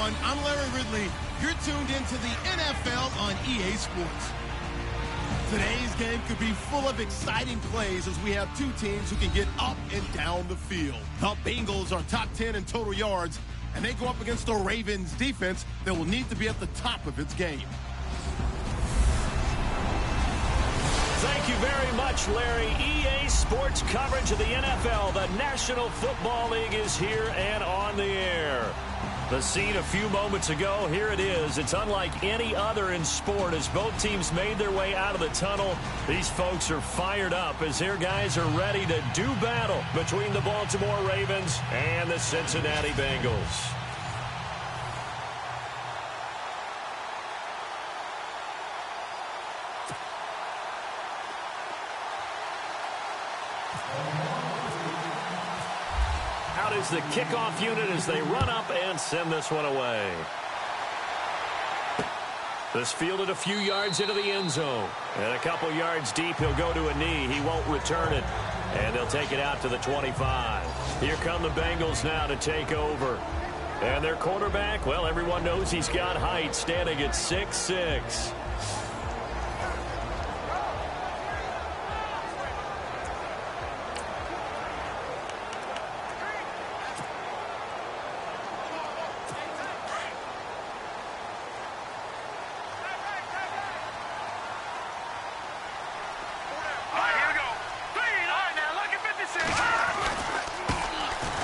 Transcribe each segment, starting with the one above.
everyone. I'm Larry Ridley. You're tuned into the NFL on EA Sports. Today's game could be full of exciting plays as we have two teams who can get up and down the field. The Bengals are top 10 in total yards, and they go up against the Ravens defense that will need to be at the top of its game. Thank you very much, Larry. EA Sports coverage of the NFL. The National Football League is here and on the air. The scene a few moments ago, here it is. It's unlike any other in sport as both teams made their way out of the tunnel. These folks are fired up as their guys are ready to do battle between the Baltimore Ravens and the Cincinnati Bengals. Out is the kickoff unit as they run up and send this one away. This fielded a few yards into the end zone. And a couple yards deep, he'll go to a knee. He won't return it. And they'll take it out to the 25. Here come the Bengals now to take over. And their quarterback, well, everyone knows he's got height, standing at 6'6".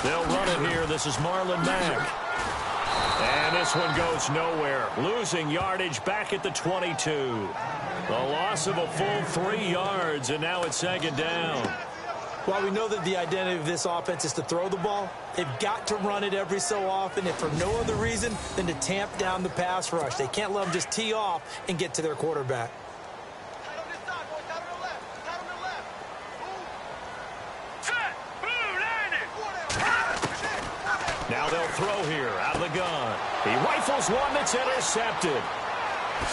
They'll run it here. This is Marlon Mack. And this one goes nowhere. Losing yardage back at the 22. The loss of a full 3 yards, and now it's second down. While we know that the identity of this offense is to throw the ball, they've got to run it every so often, and for no other reason than to tamp down the pass rush. They can't let them just tee off and get to their quarterback. Now they'll throw here out of the gun. He rifles one that's intercepted.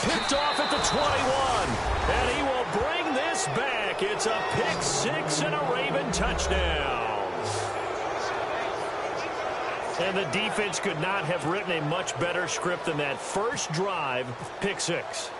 Picked off at the 21. And he will bring this back. It's a pick six and a Raven touchdown. And the defense could not have written a much better script than that first drive, pick six.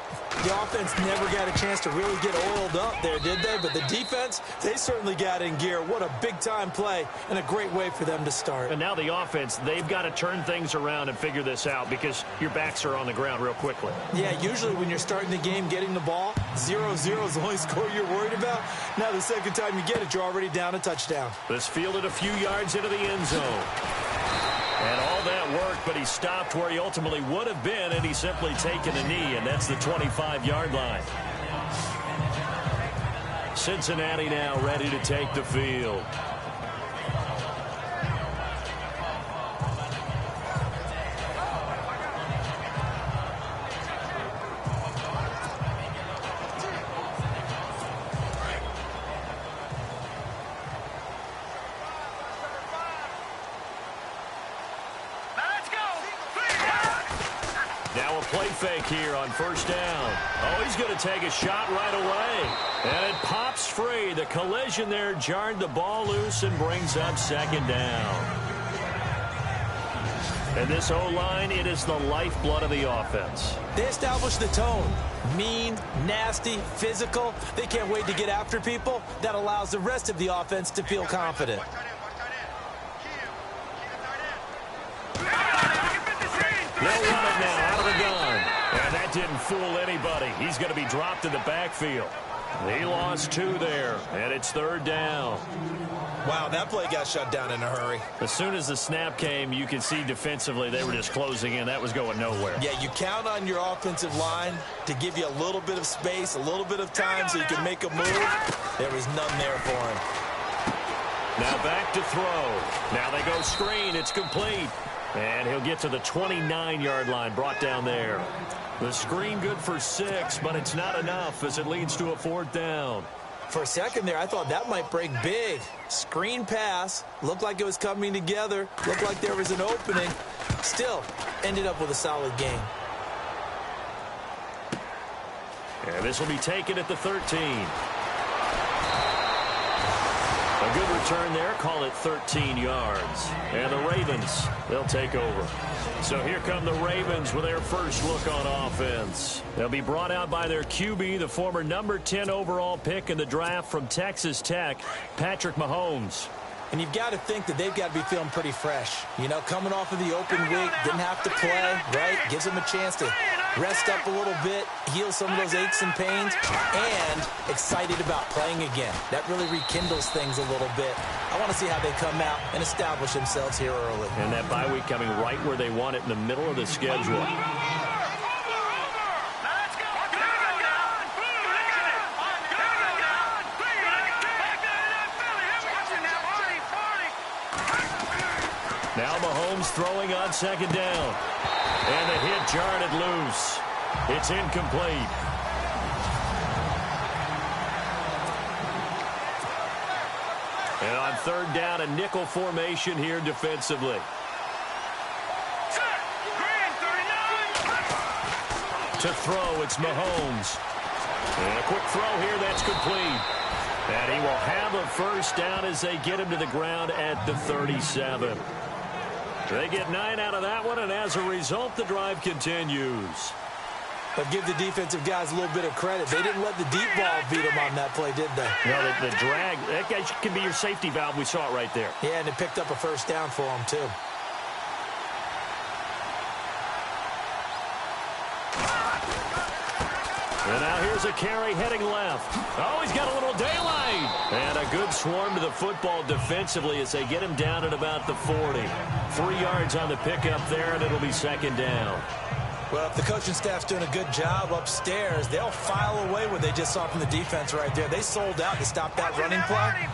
The offense never got a chance to really get oiled up there, did they? But the defense, they certainly got in gear. What a big-time play and a great way for them to start. And now the offense, they've got to turn things around and figure this out because your backs are on the ground real quickly. Yeah, usually when you're starting the game, getting the ball, 0-0 is the only score you're worried about. Now the second time you get it, you're already down a touchdown. This fielded a few yards into the end zone. And all that worked, but he stopped where he ultimately would have been, and he's simply taken a knee, and that's the 25-yard line. Cincinnati now ready to take the field. Now a play fake here on first down. Oh, he's going to take a shot right away. And it pops free. The collision there jarred the ball loose and brings up second down. And this O-line, it is the lifeblood of the offense. They establish the tone. Mean, nasty, physical. They can't wait to get after people. That allows the rest of the offense to feel confident. They'll run it now out of the gun. And that didn't fool anybody. He's going to be dropped in the backfield. He lost 2 there, and it's third down. Wow, that play got shut down in a hurry. As soon as the snap came, you could see defensively they were just closing in. That was going nowhere. Yeah, you count on your offensive line to give you a little bit of space, a little bit of time so you can make a move. There was none there for him. Now back to throw. Now they go screen. It's complete. And he'll get to the 29-yard line, brought down there. The screen good for 6, but it's not enough as it leads to a fourth down. For a second there, I thought that might break big. Screen pass. Looked like it was coming together. Looked like there was an opening. Still, ended up with a solid game. And this will be taken at the 13. A good return there. Call it 13 yards. And the Ravens, they'll take over. So here come the Ravens with their first look on offense. They'll be brought out by their QB, the former number 10 overall pick in the draft from Texas Tech, Patrick Mahomes. And you've got to think that they've got to be feeling pretty fresh. You know, coming off of the open week, didn't have to play, right? Gives them a chance to rest up a little bit, heal some of those aches and pains, and excited about playing again. That really rekindles things a little bit. I want to see how they come out and establish themselves here early. And that bye week coming right where they want it, in the middle of the schedule. Now Mahomes throwing on second down. And the hit jarred it loose. It's incomplete. And on third down, a nickel formation here defensively. To throw, it's Mahomes. And a quick throw here, that's complete. And he will have a first down as they get him to the ground at the 37. They get 9 out of that one, and as a result, the drive continues. But give the defensive guys a little bit of credit. They didn't let the deep ball beat them on that play, did they? No, the drag, that guy can be your safety valve. We saw it right there. Yeah, and it picked up a first down for them, too. And now here's a carry heading left. Oh, he's got a little daylight. And a good swarm to the football defensively as they get him down at about the 40. 3 yards on the pickup there, and it'll be second down. Well, if the coaching staff's doing a good job upstairs, they'll file away what they just saw from the defense right there. They sold out to stop that running play.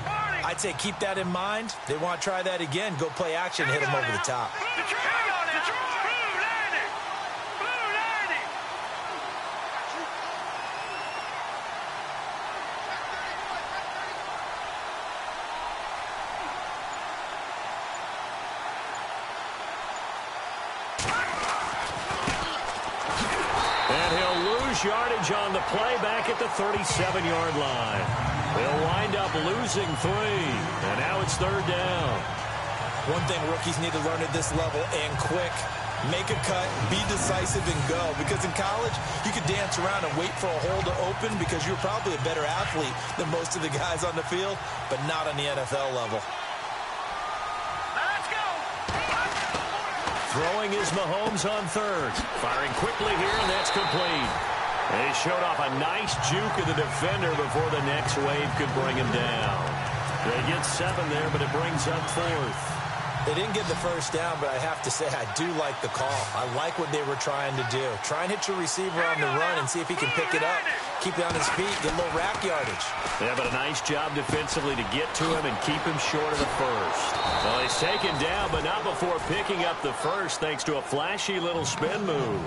I'd say keep that in mind. They want to try that again. Go play action, hit them over the top. Yardage on the play back at the 37-yard line. They'll wind up losing 3, and now it's third down. One thing rookies need to learn at this level, and quick, make a cut, be decisive, and go. Because in college, you could dance around and wait for a hole to open because you're probably a better athlete than most of the guys on the field, but not on the NFL level. Throwing is Mahomes on third. Firing quickly here, and that's complete. And he showed off a nice juke of the defender before the next wave could bring him down. They get 7 there, but it brings up 4th. They didn't get the first down, but I have to say I do like the call. I like what they were trying to do. Try and hit your receiver on the run and see if he can pick it up. Keep it on his feet, get a little rack yardage. Yeah, but a nice job defensively to get to him and keep him short of the first. Well, he's taken down, but not before picking up the first thanks to a flashy little spin move.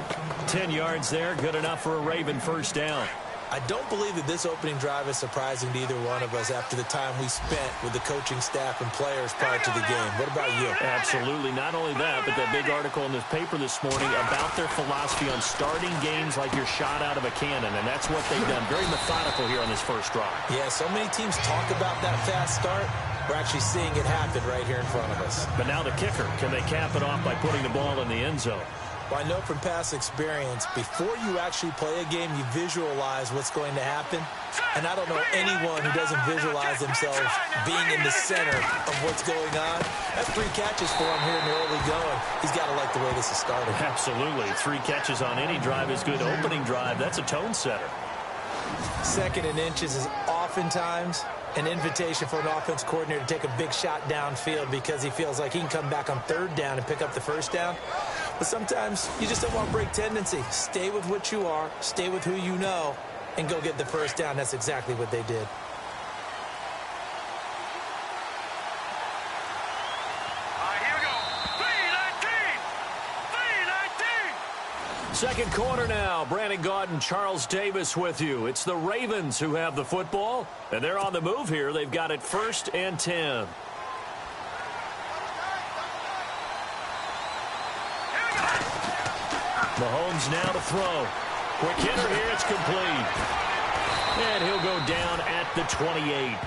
10 yards there, good enough for a Raven first down. I don't believe that this opening drive is surprising to either one of us after the time we spent with the coaching staff and players prior to the game. What about you? Absolutely. Not only that, but that big article in this paper this morning about their philosophy on starting games like you're shot out of a cannon, and that's what they've done. Very methodical here on this first drive. Yeah, so many teams talk about that fast start. We're actually seeing it happen right here in front of us. But now the kicker. Can they cap it off by putting the ball in the end zone? Well, I know from past experience, before you actually play a game, you visualize what's going to happen. And I don't know anyone who doesn't visualize themselves being in the center of what's going on. That's 3 catches for him here in the early going. He's got to like the way this is started. Absolutely. 3 catches on any drive is good. Opening drive, that's a tone setter. 2nd and inches is oftentimes an invitation for an offense coordinator to take a big shot downfield because he feels like he can come back on 3rd down and pick up the first down. But sometimes you just don't want to break tendency. Stay with what you are, stay with who you know, and go get the first down. That's exactly what they did. Here we go. 3-19. Second quarter now. Brandon Gaudin, Charles Davis with you. It's the Ravens who have the football, and they're on the move here. They've got it 1st and 10. Mahomes now to throw. Quick hitter here, it's complete. And he'll go down at the 28.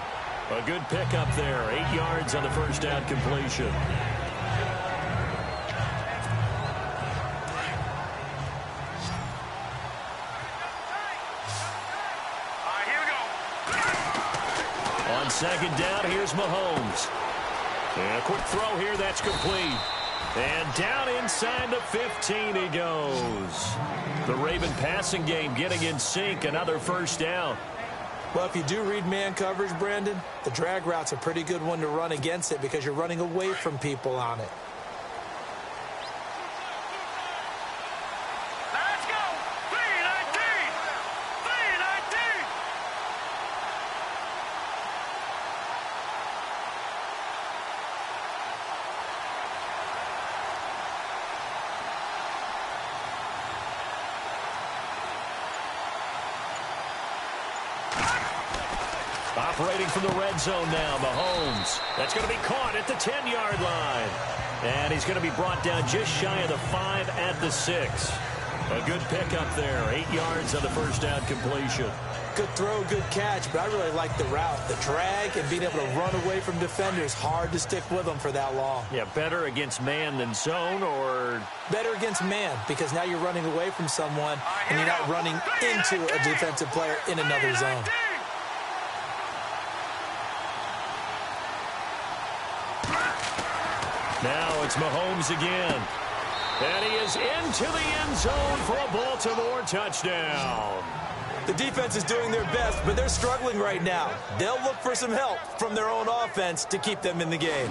A good pickup there. 8 yards on the first down completion. Here we go. On second down, here's Mahomes. And a quick throw here, that's complete. And down inside the 15 he goes. The Raven passing game getting in sync, another first down. Well, if you do read man coverage, Brandon, the drag route's a pretty good one to run against it because you're running away from people on it. Let's go. 319. 319. Operating from the red zone now, Mahomes. That's going to be caught at the 10-yard line. And he's going to be brought down just shy of the 5 at the 6. A good pickup there. 8 yards on the first down completion. Good throw, good catch, but I really like the route. The drag and being able to run away from defenders, hard to stick with them for that long. Yeah, better against man than zone, or better against man because now you're running away from someone and you're not running into a defensive player in another zone. Now it's Mahomes again. And he is into the end zone for a Baltimore touchdown. The defense is doing their best, but they're struggling right now. They'll look for some help from their own offense to keep them in the game.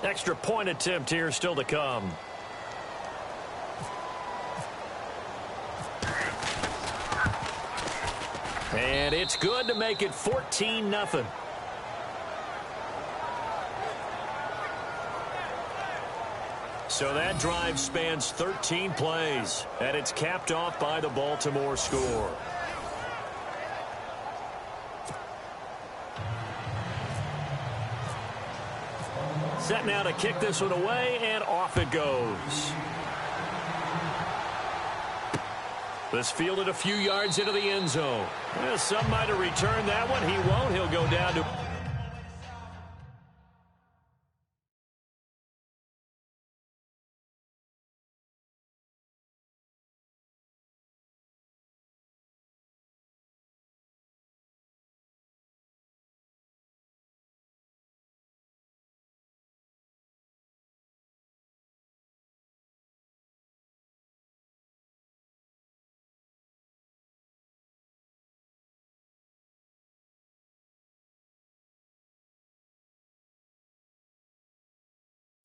Extra point attempt here still to come. And it's good to make it 14-0. So that drive spans 13 plays, and it's capped off by the Baltimore score. Set now to kick this one away, and off it goes. This fielded a few yards into the end zone. Well, some might have returned that one. He won't. He'll go down to...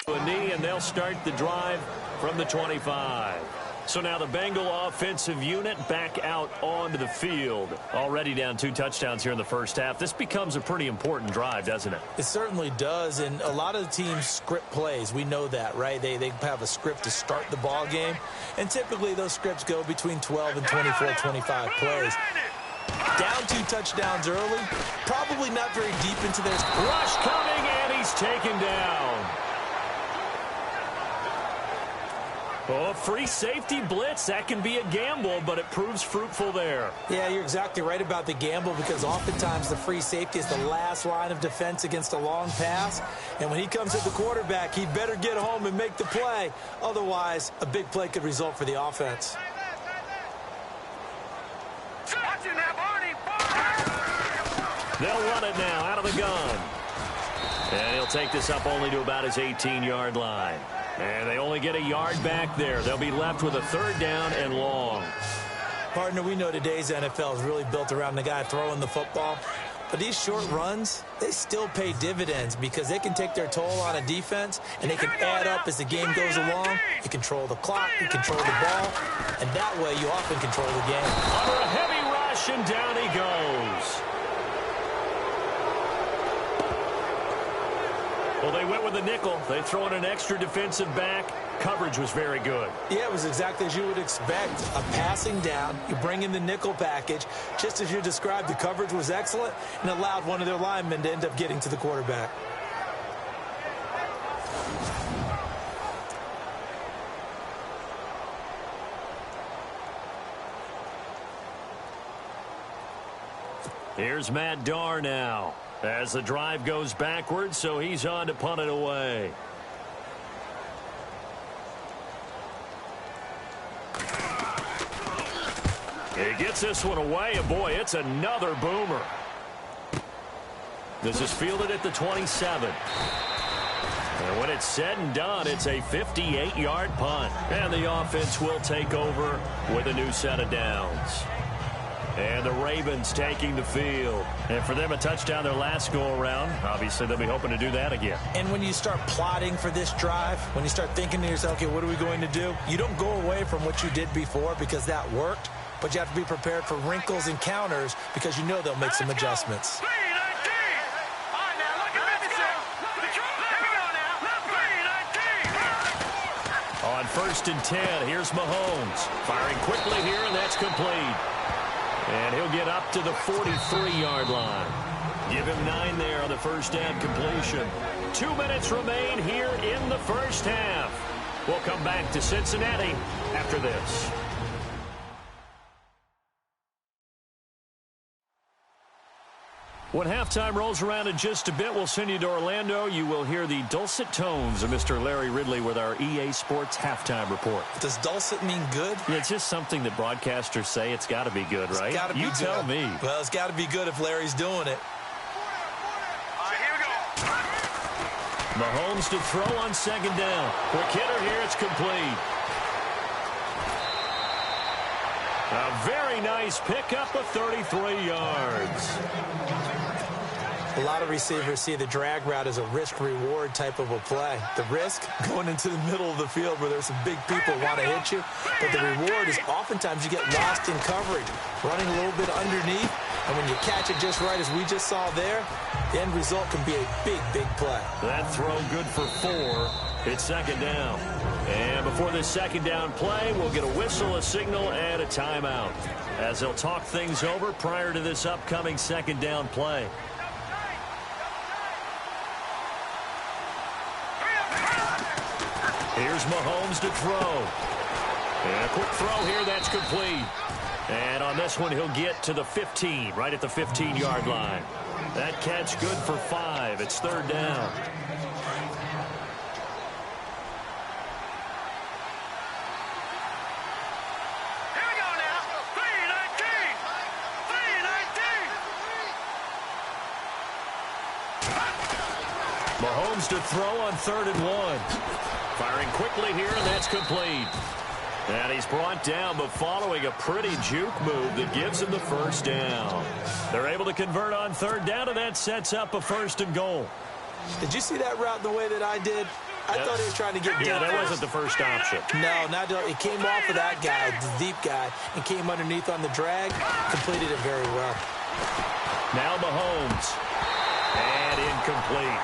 a knee, and they'll start the drive from the 25. So now the Bengal offensive unit back out onto the field. Already down 2 touchdowns here in the first half. This becomes a pretty important drive, doesn't it? It certainly does, and a lot of the teams script plays. We know that, right? They have a script to start the ball game, and typically those scripts go between 12 and 24, 25 plays. Down 2 touchdowns early, probably not very deep into their... Rush coming, and he's taken down. Oh, free safety blitz. That can be a gamble, but it proves fruitful there. Yeah, you're exactly right about the gamble because oftentimes the free safety is the last line of defense against a long pass. And when he comes at the quarterback, he better get home and make the play. Otherwise, a big play could result for the offense. They'll run it now out of the gun. And he'll take this up only to about his 18-yard line. And they only get a yard back there. They'll be left with a 3rd down and long. Partner, we know today's NFL is really built around the guy throwing the football. But these short runs, they still pay dividends because they can take their toll on a defense, and they can add up as the game goes along. You control the clock, you control the ball, and that way you often control the game. Under a heavy rush, and down he goes. Well, they went with the nickel. They throw in an extra defensive back. Coverage was very good. Yeah, it was exactly as you would expect. A passing down, you bring in the nickel package. Just as you described, the coverage was excellent and allowed one of their linemen to end up getting to the quarterback. Here's Matt Darr now as the drive goes backwards, so he's on to punt it away. He gets this one away, and boy, it's another boomer. This is fielded at the 27. And when it's said and done, it's a 58-yard punt. And the offense will take over with a new set of downs. And the Ravens taking the field. And for them, a touchdown their last go-around. Obviously, they'll be hoping to do that again. And when you start plotting for this drive, when you start thinking to yourself, okay, what are we going to do? You don't go away from what you did before because that worked. But you have to be prepared for wrinkles and counters because you know they'll make some adjustments. On 1st and 10, here's Mahomes. Firing quickly here, and that's complete. And he'll get up to the 43-yard line. Give him 9 there on the first down completion. 2 minutes remain here in the first half. We'll come back to Cincinnati after this. When halftime rolls around in just a bit, we'll send you to Orlando. You will hear the dulcet tones of Mr. Larry Ridley with our EA Sports halftime report. Does dulcet mean good? Yeah, it's just something that broadcasters say. It's got to be good, right? It's got to be good. You tell me. Well, it's got to be good if Larry's doing it. All right, here we go. Mahomes to throw on 2nd down. Quick hitter here. It's complete. A very nice pickup of 33 yards. A lot of receivers see the drag route as a risk-reward type of a play. The risk, going into the middle of the field where there's some big people who want to hit you. But the reward is oftentimes you get lost in coverage, running a little bit underneath. And when you catch it just right, as we just saw there, the end result can be a big, big play. That throw good for 4. It's 2nd down. And before this 2nd down play, we'll get a whistle, a signal, and a timeout as they'll talk things over prior to this upcoming 2nd down play. Here's Mahomes to throw. And a quick throw here, that's complete. And on this one, he'll get to the 15, right at the 15-yard line. That catch good for 5. It's 3rd down. Mahomes to throw on 3rd and 1. Firing quickly here, and that's complete. And he's brought down, but following a pretty juke move that gives him the 1st down. They're able to convert on 3rd down, and that sets up a 1st and goal. Did you see that route the way that I did? I thought he was trying to get deep. Yeah, that wasn't the first option. No, not it came off of that guy, the deep guy, and came underneath on the drag. Completed it very well. Now Mahomes. And incomplete.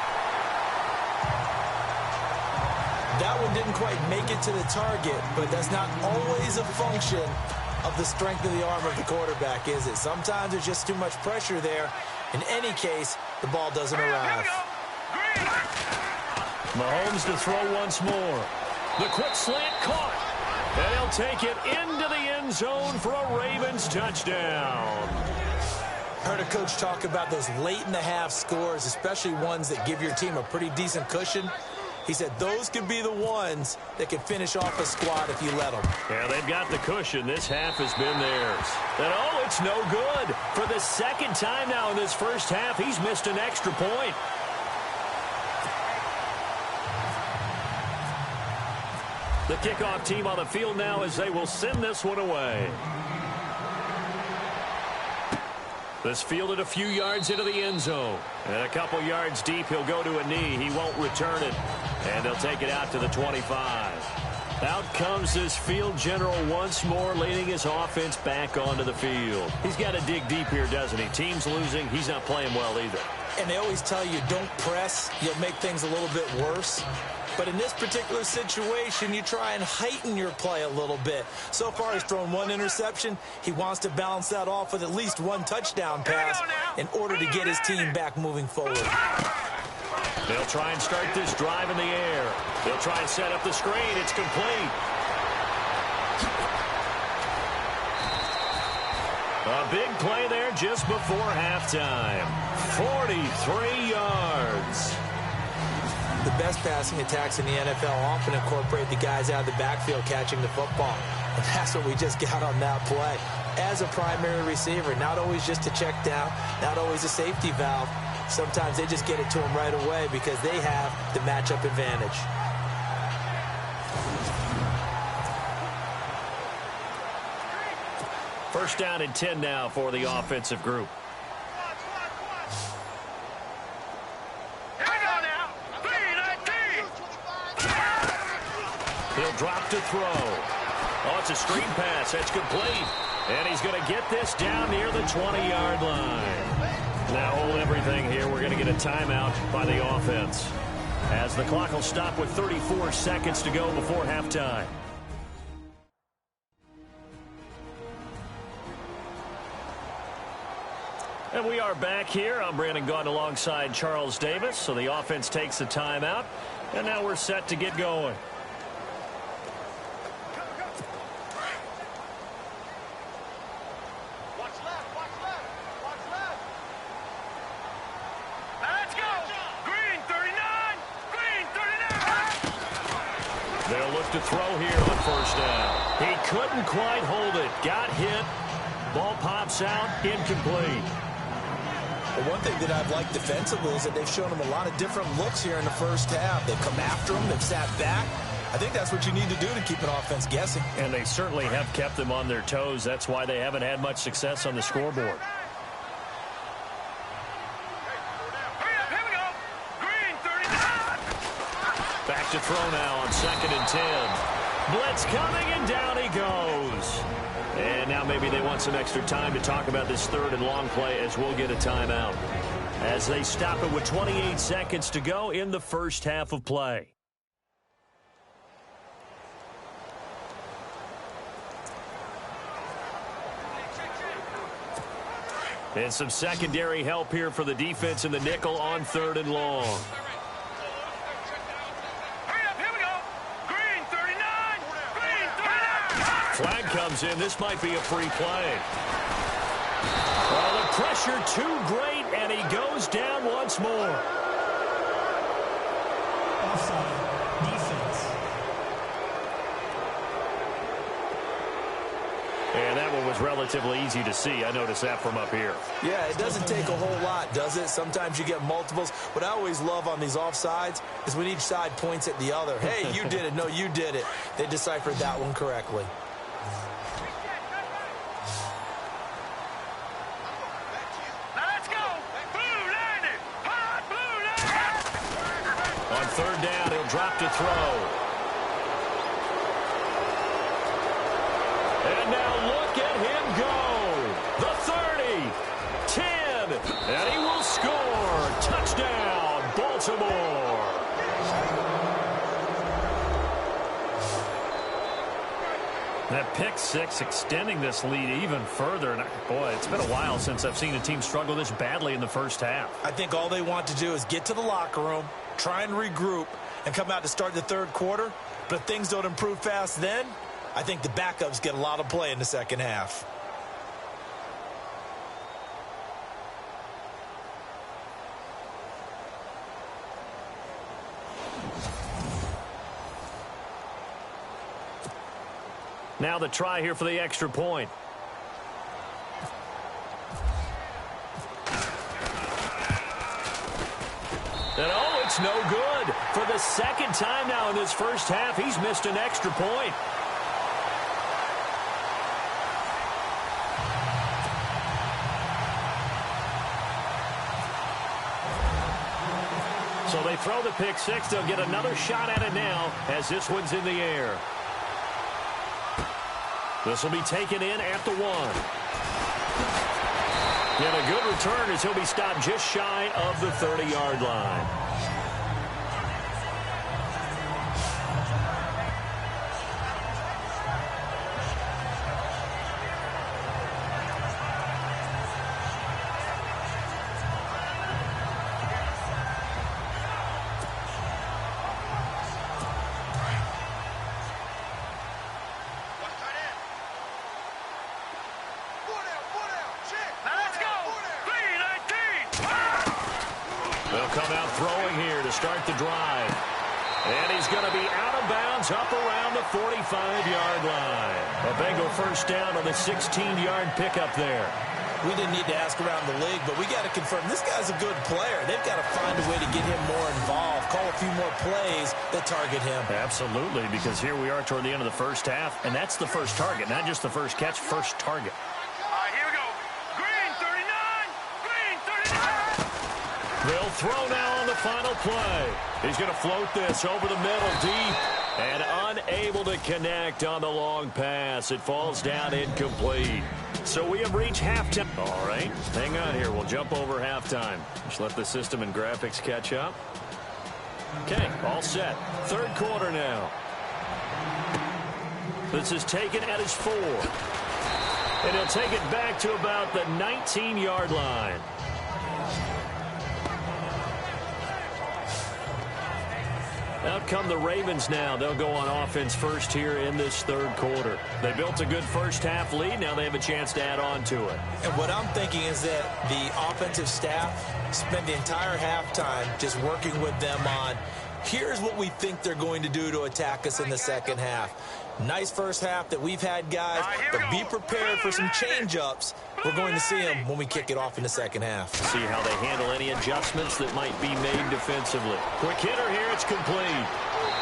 That one didn't quite make it to the target, but that's not always a function of the strength of the arm of the quarterback, is it? Sometimes there's just too much pressure there. In any case, the ball doesn't arrive. Mahomes to throw once more. The quick slant caught. And he'll take it into the end zone for a Ravens touchdown. Heard a coach talk about those late-in-the-half scores, especially ones that give your team a pretty decent cushion. He said those could be the ones that could finish off a squad if you let them. Yeah, they've got the cushion. This half has been theirs. And, oh, it's no good. For the 2nd time now in this first half, he's missed an extra point. The kickoff team on the field now as they will send this one away. This fielded a few yards into the end zone. And a couple yards deep, he'll go to a knee. He won't return it. And they'll take it out to the 25. Out comes this field general once more, leading his offense back onto the field. He's got to dig deep here, doesn't he? Team's losing. He's not playing well either. And they always tell you, don't press. You'll make things a little bit worse. But in this particular situation, you try and heighten your play a little bit. So far, he's thrown one interception. He wants to balance that off with at least one touchdown pass in order to get his team back moving forward. They'll try and start this drive in the air. They'll try and set up the screen. It's complete. A big play there just before halftime. 43 yards. The best passing attacks in the NFL often incorporate the guys out of the backfield catching the football. And that's what we just got on that play. As a primary receiver, not always just a check down, not always a safety valve. Sometimes they just get it to him right away because they have the matchup advantage. First down and 10 now for the offensive group. He'll drop to throw. Oh, it's a screen pass. That's complete. And he's going to get this down near the 20-yard line. Now hold everything here. We're going to get a timeout by the offense, as the clock will stop with 34 seconds to go before halftime. And we are back here. I'm Brandon Gaudin alongside Charles Davis. So the offense takes a timeout. And now we're set to get going. They'll look to throw here on first down. He couldn't quite hold it. Got hit. Ball pops out. Incomplete. Well, one thing that I've liked defensively is that they've shown him a lot of different looks here in the first half. They've come after him. They've sat back. I think that's what you need to do to keep an offense guessing. And they certainly have kept them on their toes. That's why they haven't had much success on the scoreboard. Back to throw now on 2nd and 10. Blitz coming, and down he goes. And now maybe they want some extra time to talk about this third and long play, as we'll get a timeout, as they stop it with 28 seconds to go in the first half of play. And some secondary help here for the defense in the nickel on 3rd and long. Flag comes in. This might be a free play. Well, the pressure too great, and he goes down once more. Offside. Defense. And that one was relatively easy to see. I noticed that from up here. Yeah, it doesn't take a whole lot, does it? Sometimes you get multiples. What I always love on these offsides is when each side points at the other. Hey, you did it. No, you did it. They deciphered that one correctly. On 3rd down, he'll drop to throw. And now look at him go. The 30, 10, and he will score. Touchdown, Baltimore. That pick six extending this lead even further. And boy, it's been a while since I've seen a team struggle this badly in the first half. I think all they want to do is get to the locker room, try and regroup, and come out to start the third quarter. But if things don't improve fast then, I think the backups get a lot of play in the second half. Now the try here for the extra point. And oh, it's no good. For the second time now in this first half, he's missed an extra point. So they throw the pick six. They'll get another shot at it now as this one's in the air. This will be taken in at the 1. And a good return as he'll be stopped just shy of the 30-yard line. They'll come out throwing here to start the drive. And he's going to be out of bounds up around the 45-yard line. A Bengal first down on the 16-yard pickup there. We didn't need to ask around the league, but we got to confirm this guy's a good player. They've got to find a way to get him more involved, call a few more plays that target him. Absolutely, because here we are toward the end of the first half, and that's the first target, not just the first catch, first target. Here we go. Green 39. Green 39. They'll throw now on the final play. He's going to float this over the middle deep and unable to connect on the long pass. It falls down incomplete. So we have reached halftime. All right, hang on here. We'll jump over halftime. Just let the system and graphics catch up. Okay, all set. Third quarter now. This is taken at his 4. And he'll take it back to about the 19-yard line. Out come the Ravens now. They'll go on offense first here in this third quarter. They built a good first-half lead. Now they have a chance to add on to it. And what I'm thinking is that the offensive staff spend the entire halftime just working with them on, here's what we think they're going to do to attack us in the second half. Nice first half that we've had, guys, but be prepared for some change-ups. We're going to see them when we kick it off in the second half. See how they handle any adjustments that might be made defensively. Quick hitter here, it's complete.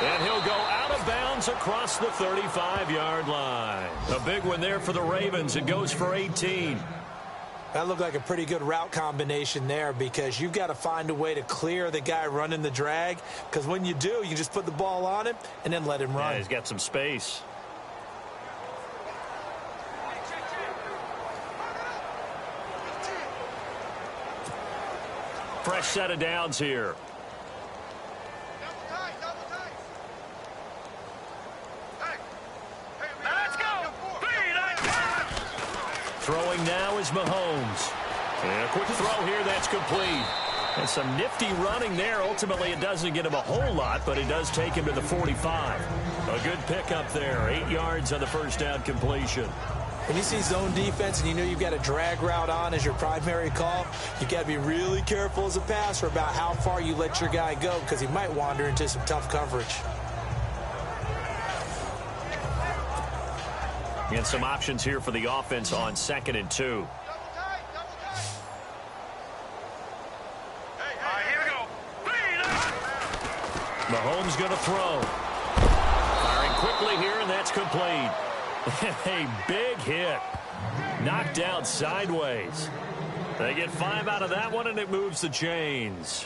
And he'll go out of bounds across the 35-yard line. A big one there for the Ravens. It goes for 18. That looked like a pretty good route combination there because you've got to find a way to clear the guy running the drag, because when you do, you just put the ball on him and then let him run. Yeah, he's got some space. Fresh set of downs here. Throwing now is Mahomes. And a quick throw here, that's complete. And some nifty running there. Ultimately, it doesn't get him a whole lot, but it does take him to the 45. A good pickup there. 8 yards on the first down completion. When you see zone defense and you know you've got a drag route on as your primary call, you've got to be really careful as a passer about how far you let your guy go, because he might wander into some tough coverage. And some options here for the offense on 2nd and 2. Mahomes going to throw. Firing quickly here, and that's complete. A big hit. Knocked out sideways. They get 5 out of that one, and it moves the chains.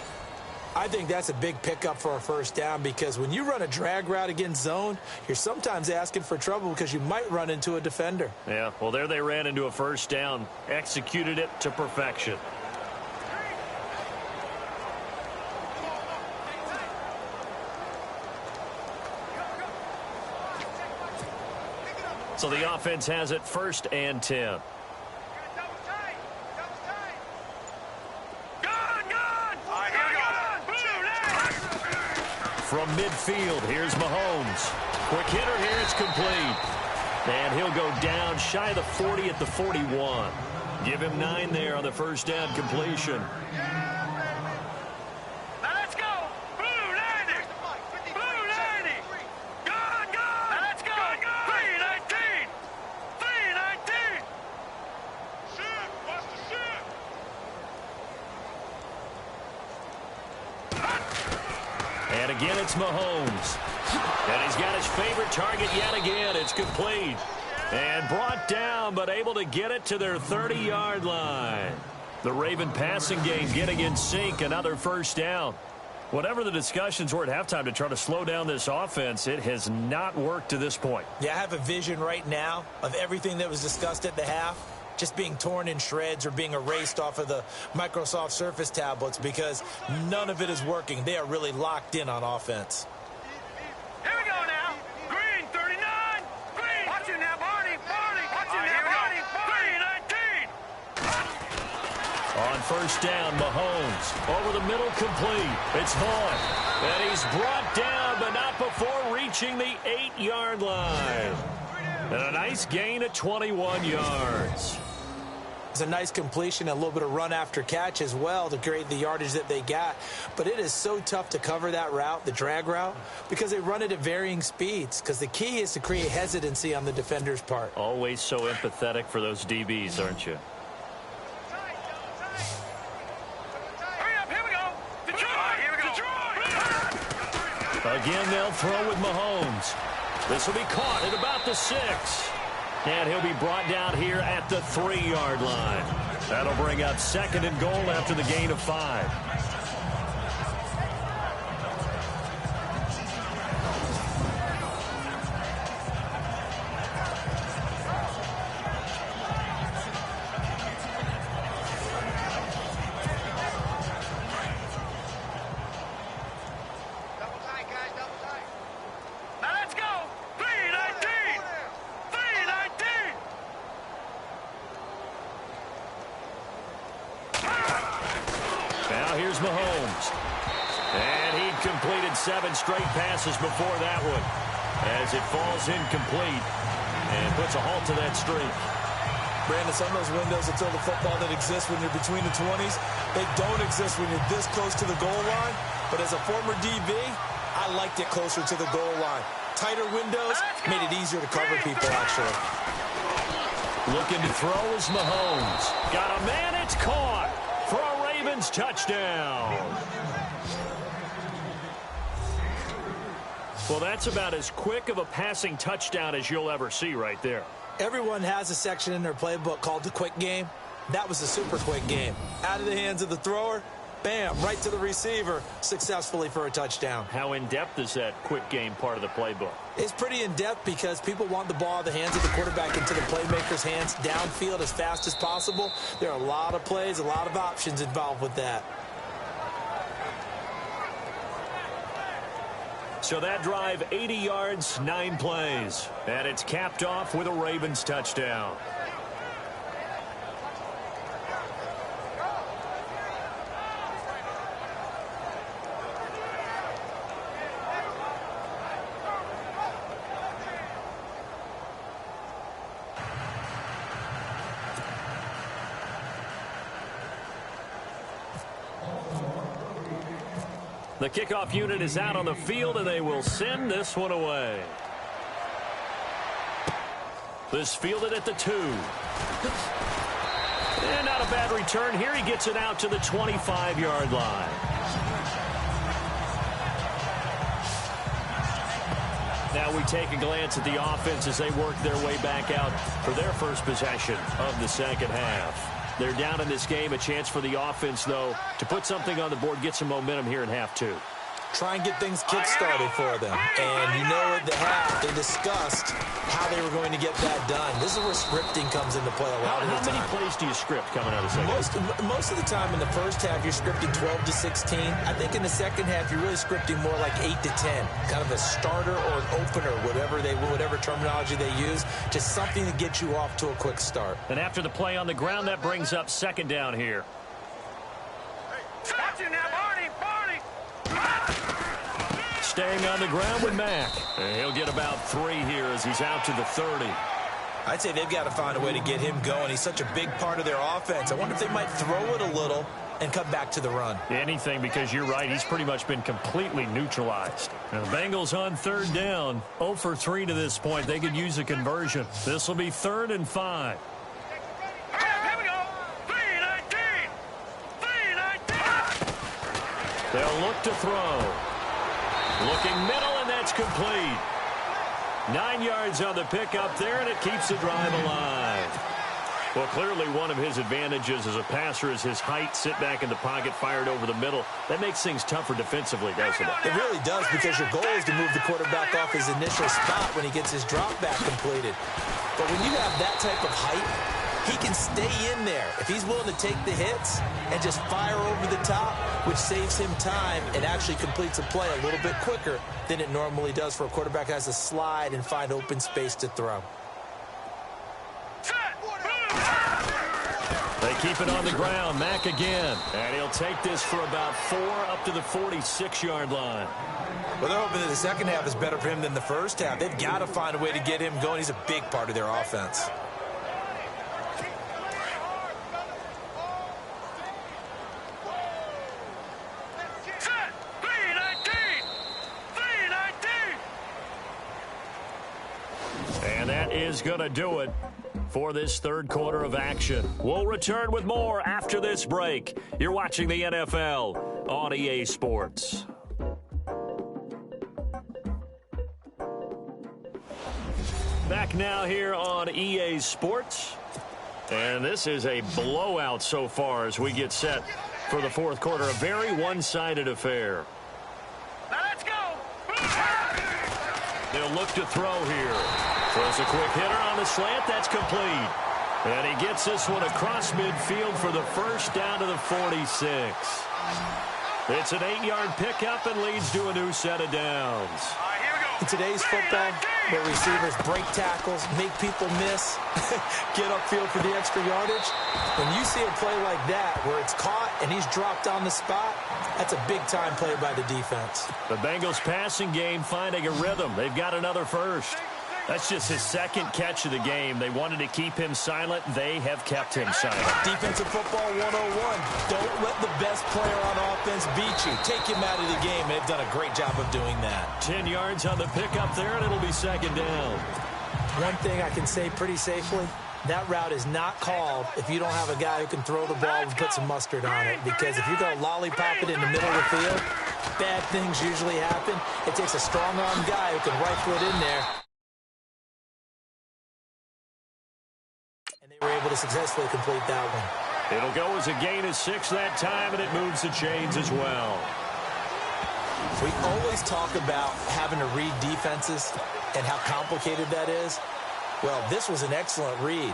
I think that's a big pickup for a first down, because when you run a drag route against zone, you're sometimes asking for trouble because you might run into a defender. Yeah, well, there they ran into a first down. Executed it to perfection. So the offense has it 1st and 10. From midfield, here's Mahomes. Quick hitter here, it's complete. And he'll go down shy of the 40 at the 41. Give him 9 there on the first down completion. Let's go! Blue 90! Blue 90! Gone, gone! Let's go! 319! 319! Shoot! Watch the shoot! And again, it's Mahomes. And he's got his favorite target yet again. It's complete. And brought down, but able to get it to their 30-yard line. The Raven passing game getting in sync. Another first down. Whatever the discussions were at halftime to try to slow down this offense, it has not worked to this point. Yeah, I have a vision right now of everything that was discussed at the half just being torn in shreds or being erased off of the Microsoft Surface tablets because none of it is working. They are really locked in on offense. Here we go now. Green 39. Green. Watch it now, Barney. Barney. Watch it now, Barney. Green 19. On first down, Mahomes over the middle, complete. It's Vaughn. And he's brought down, but not before reaching the 8-yard line. And a nice gain of 21 yards. It's a nice completion, a little bit of run after catch as well to create the yardage that they got. But it is so tough to cover that route, the drag route, because they run it at varying speeds. Because the key is to create hesitancy on the defender's part. Always so empathetic for those DBs, aren't you? Hurry up, here we go. Detroit. Here we go. Detroit. Again, they'll throw with Mahomes. This will be caught at about the 6. And he'll be brought down here at the 3-yard line. That'll bring up 2nd and goal after the gain of 5. Here's Mahomes. And he completed 7 straight passes before that one as it falls incomplete and puts a halt to that streak. Brandon, some of those windows that throw the football that exist when you're between the 20s, they don't exist when you're this close to the goal line. But as a former DB, I liked it closer to the goal line. Tighter windows made it easier to cover people, actually. Looking to throw is Mahomes. Got a man, it's caught for a Ravens touchdown. Well, that's about as quick of a passing touchdown as you'll ever see right there. Everyone has a section in their playbook called the quick game. That was a super quick game. Out of the hands of the thrower, bam, right to the receiver, successfully for a touchdown. How in-depth is that quick game part of the playbook? It's pretty in-depth because people want the ball in the hands of the quarterback into the playmaker's hands downfield as fast as possible. There are a lot of plays, a lot of options involved with that. So that drive, 80 yards, 9 plays. And it's capped off with a Ravens touchdown. The kickoff unit is out on the field, and they will send this one away. This fielded at the 2. And not a bad return here. He gets it out to the 25-yard line. Now we take a glance at the offense as they work their way back out for their first possession of the second half. They're down in this game. A chance for the offense, though, to put something on the board, get some momentum here in half 2. Try and get things kick-started for them. And you know at the half, they discussed how they were going to get that done. This is where scripting comes into play a lot of the time. How many plays do you script coming out of the second half? Most of the time in the first half, you're scripting 12 to 16. I think in the second half, you're really scripting more like 8 to 10. Kind of a starter or an opener, whatever terminology they use. Just something to get you off to a quick start. And after the play on the ground, that brings up second down here. Watch it now, Barney. Barney. Staying on the ground with Mack. And he'll get about 3 here as he's out to the 30. I'd say they've got to find a way to get him going. He's such a big part of their offense. I wonder if they might throw it a little and come back to the run. Anything, because you're right. He's pretty much been completely neutralized. And the Bengals on third down. 0 for 3 to this point. They could use a conversion. This will be 3rd and 5. Here we go. 3-19. 3-19. They'll look to throw. Looking middle, and that's complete. 9 yards on the pickup there, and it keeps the drive alive. Well, clearly one of his advantages as a passer is his height. Sit back in the pocket, fired over the middle. That makes things tougher defensively, doesn't it? It really does, because your goal is to move the quarterback off his initial spot when he gets his drop back completed. But when you have that type of height, he can stay in there if he's willing to take the hits and just fire over the top, which saves him time and actually completes a play a little bit quicker than it normally does for a quarterback who has to slide and find open space to throw. They keep it on the ground. Mack again. And he'll take this for about 4 up to the 46-yard line. Well, they're hoping that the second half is better for him than the first half. They've got to find a way to get him going. He's a big part of their offense. And that is going to do it for this third quarter of action. We'll return with more after this break. You're watching the NFL on EA Sports. Back now here on EA Sports. And this is a blowout so far as we get set for the fourth quarter. A very one-sided affair. Now let's go. They'll look to throw here. Throws a quick hitter on the slant. That's complete. And he gets this one across midfield for the first down to the 46. It's an 8-yard pickup and leads to a new set of downs. All right, here we go. In today's football, where receivers break tackles, make people miss, get upfield for the extra yardage, when you see a play like that where it's caught and he's dropped on the spot, that's a big-time play by the defense. The Bengals passing game finding a rhythm. They've got another first. That's just his second catch of the game. They wanted to keep him silent. They have kept him silent. Defensive football 101. Don't let the best player on offense beat you. Take him out of the game. They've done a great job of doing that. 10 yards on the pickup there, and it'll be second down. One thing I can say pretty safely, that route is not called if you don't have a guy who can throw the ball and put some mustard on it. Because if you're going to lollipop it in the middle of the field, bad things usually happen. It takes a strong-arm guy who can rifle it in there. And they were able to successfully complete that one. It'll go as a gain of 6 that time, and it moves the chains as well. We always talk about having to read defenses and how complicated that is. Well, this was an excellent read.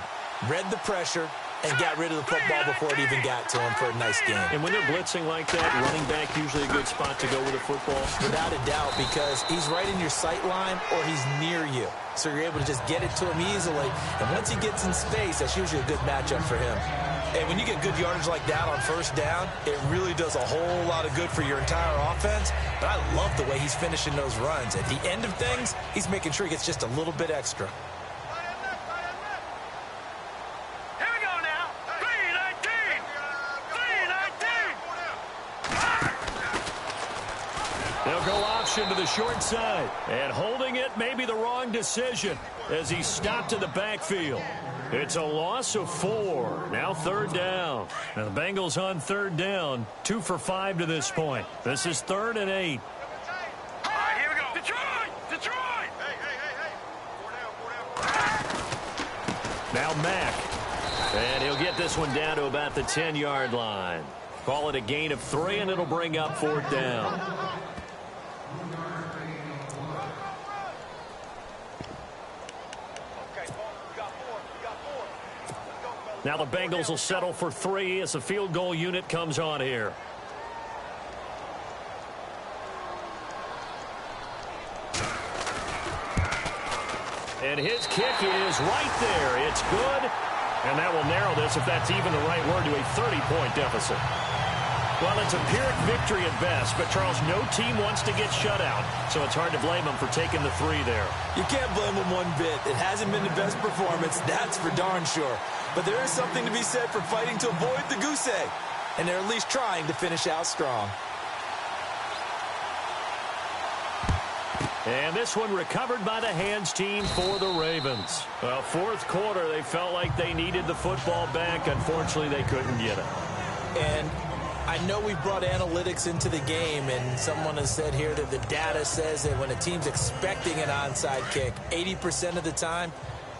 Read the pressure and got rid of the football before it even got to him for a nice game. And when they're blitzing like that, running back usually a good spot to go with a football? Without a doubt, because he's right in your sight line or he's near you. So you're able to just get it to him easily. And once he gets in space, that's usually a good matchup for him. And when you get good yardage like that on first down, it really does a whole lot of good for your entire offense. But I love the way he's finishing those runs. At the end of things, he's making sure he gets just a little bit extra. They'll go option to the short side. And holding it may be the wrong decision as he stopped in the backfield. It's a loss of 4. Now third down. Now the Bengals on third down. 2 for 5 to this point. This is 3rd and 8. All right, here we go. Detroit! Detroit! Hey. 4 down. Now Mack. And he'll get this one down to about the 10-yard line. Call it a gain of 3, and it'll bring up 4th down. Now the Bengals will settle for 3 as the field goal unit comes on here. And his kick is right there. It's good. And that will narrow this, if that's even the right word, to a 30-point deficit. Well, it's a Pyrrhic victory at best, but, Charles, no team wants to get shut out, so it's hard to blame them for taking the 3 there. You can't blame them one bit. It hasn't been the best performance, that's for darn sure. But there is something to be said for fighting to avoid the goose egg, and they're at least trying to finish out strong. And this one recovered by the hands team for the Ravens. Well, fourth quarter, they felt like they needed the football back. Unfortunately, they couldn't get it. And I know we brought analytics into the game, and someone has said here that the data says that when a team's expecting an onside kick, 80% of the time,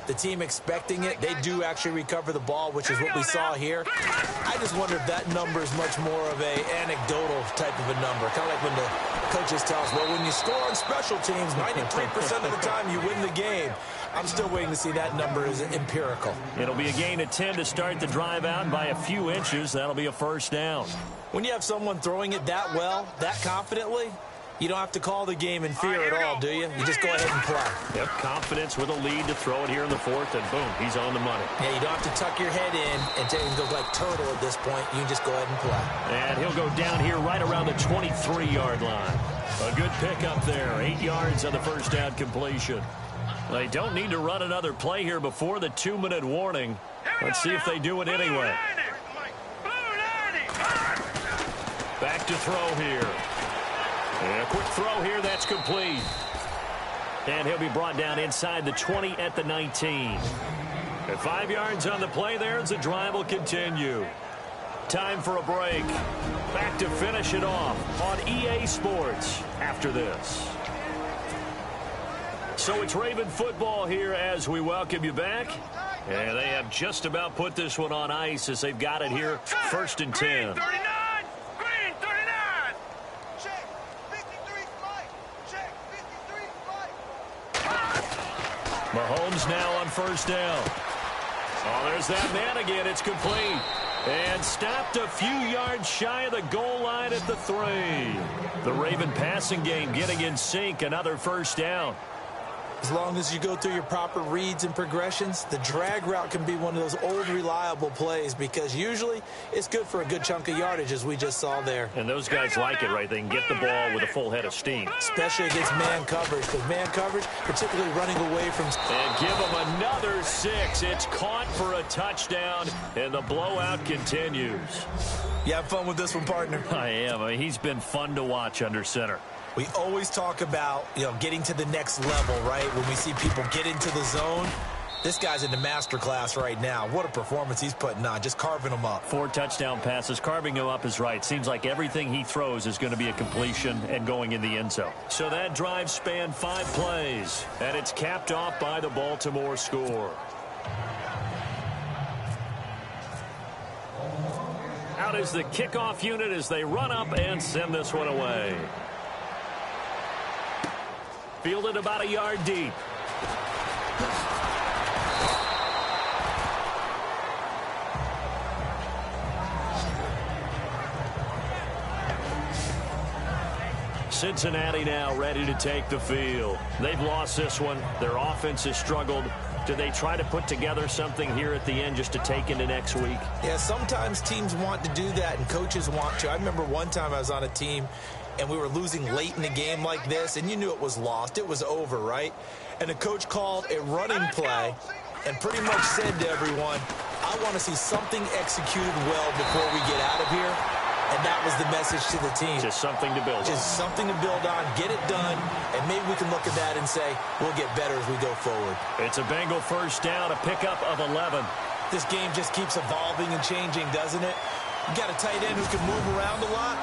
the team expecting it, they do actually recover the ball, which is what we saw here. I just wonder if that number is much more of a anecdotal type of a number. Kind of like when the coaches tell us, well, when you score on special teams, 93% of the time you win the game. I'm still waiting to see that number is empirical. It'll be a gain of 10 to start the drive out, and by a few inches, that'll be a first down. When you have someone throwing it that well, that confidently, you don't have to call the game in fear at all, do you? You just go ahead and play. Yep, confidence with a lead to throw it here in the fourth, and boom, he's on the money. Yeah, you don't have to tuck your head in and take him to like turtle at this point. You can just go ahead and play. And he'll go down here right around the 23-yard line. A good pickup there, 8 yards on the first down completion. They don't need to run another play here before the 2-minute warning. Let's see if they do it anyway. Back to throw here. And a quick throw here, that's complete. And he'll be brought down inside the 20 at the 19. At 5 yards on the play there as the drive will continue. Time for a break. Back to finish it off on EA Sports after this. So it's Raven football here as we welcome you back. And they have just about put this one on ice as they've got it here, 1st and 10. Mahomes now on first down. Oh, there's that man again. It's complete. And stopped a few yards shy of the goal line at the 3. The Raven passing game getting in sync. Another first down. As long as you go through your proper reads and progressions, the drag route can be one of those old reliable plays because usually it's good for a good chunk of yardage as we just saw there. And those guys like it, right? They can get the ball with a full head of steam. Especially against man coverage, because man coverage, particularly running away from... And give them another 6. It's caught for a touchdown, and the blowout continues. You have fun with this one, partner? I am. I mean, he's been fun to watch under center. We always talk about, getting to the next level, right? When we see people get into the zone, this guy's in the master class right now. What a performance he's putting on, just carving them up. 4 touchdown passes. Carving him up is right. Seems like everything he throws is going to be a completion and going in the end zone. So that drive spanned 5 plays, and it's capped off by the Baltimore score. Out is the kickoff unit as they run up and send this one away. Fielded about a yard deep. Cincinnati now ready to take the field. They've lost this one. Their offense has struggled. Do they try to put together something here at the end just to take into next week? Yeah, sometimes teams want to do that and coaches want to. I remember one time I was on a team and we were losing late in the game like this, and you knew it was lost. It was over, right? And the coach called a running play and pretty much said to everyone, I want to see something executed well before we get out of here. And that was the message to the team. Just something to build on. Just something to build on, get it done, and maybe we can look at that and say, we'll get better as we go forward. It's a Bengal first down, a pickup of 11. This game just keeps evolving and changing, doesn't it? You got a tight end who can move around a lot.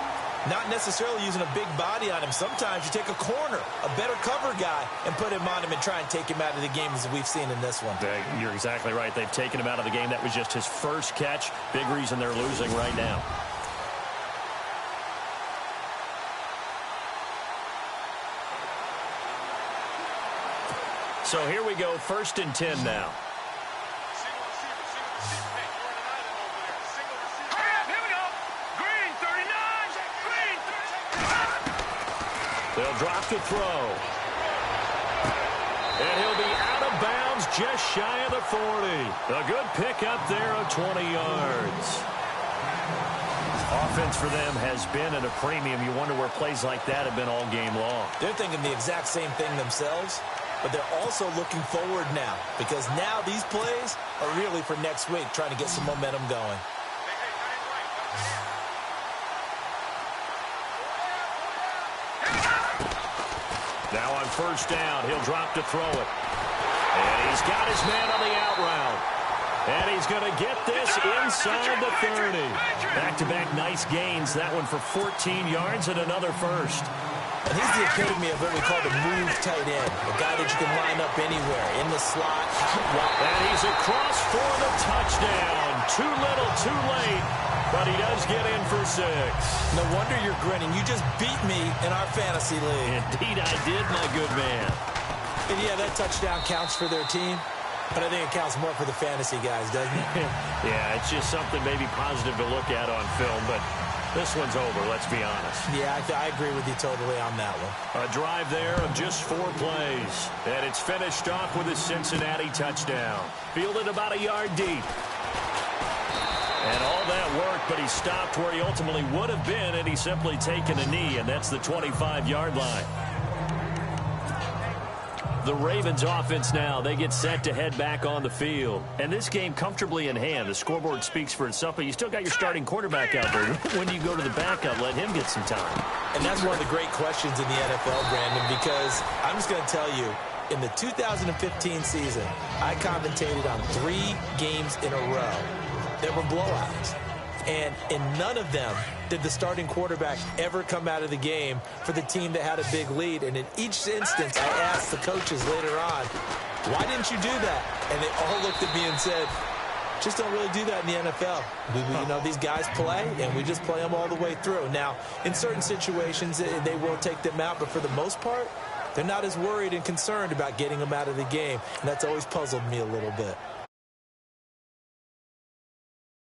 Not necessarily using a big body on him. Sometimes you take a corner, a better cover guy, and put him on him and try and take him out of the game as we've seen in this one. You're exactly right. They've taken him out of the game. That was just his first catch. Big reason they're losing right now. So here we go, 1st and 10 now. They'll drop the throw. And he'll be out of bounds just shy of the 40. A good pickup there of 20 yards. Offense for them has been at a premium. You wonder where plays like that have been all game long. They're thinking the exact same thing themselves, but they're also looking forward now because now these plays are really for next week, trying to get some momentum going. Now on first down, he'll drop to throw it. And he's got his man on the out route. And he's going to get this inside the 30. Back-to-back nice gains. That one for 14 yards and another first. And he's the epitome of what we call the move tight end, a guy that you can line up anywhere, in the slot, out wide. And he's across for the touchdown. Too little, too late, but he does get in for 6. No wonder you're grinning. You just beat me in our fantasy league. Indeed I did, my good man. And yeah, that touchdown counts for their team, but I think it counts more for the fantasy guys, doesn't it? Yeah, it's just something maybe positive to look at on film, but this one's over, let's be honest. Yeah, I agree with you totally on that one. A drive there of just 4 plays, and it's finished off with a Cincinnati touchdown. Fielded about a yard deep. And all that work, but he stopped where he ultimately would have been, and he's simply taken a knee, and that's the 25-yard line. The Ravens offense now, they get set to head back on the field. And this game comfortably in hand. The scoreboard speaks for itself, but you still got your starting quarterback out there. When do you go to the backup, let him get some time? And that's one of the great questions in the NFL, Brandon, because I'm just going to tell you, in the 2015 season, I commentated on 3 games in a row that were blowouts. And in none of them did the starting quarterback ever come out of the game for the team that had a big lead. And in each instance, I asked the coaches later on, why didn't you do that? And they all looked at me and said, just don't really do that in the NFL. You know, these guys play, and we just play them all the way through. Now, in certain situations, they will take them out, but for the most part, they're not as worried and concerned about getting them out of the game. And that's always puzzled me a little bit.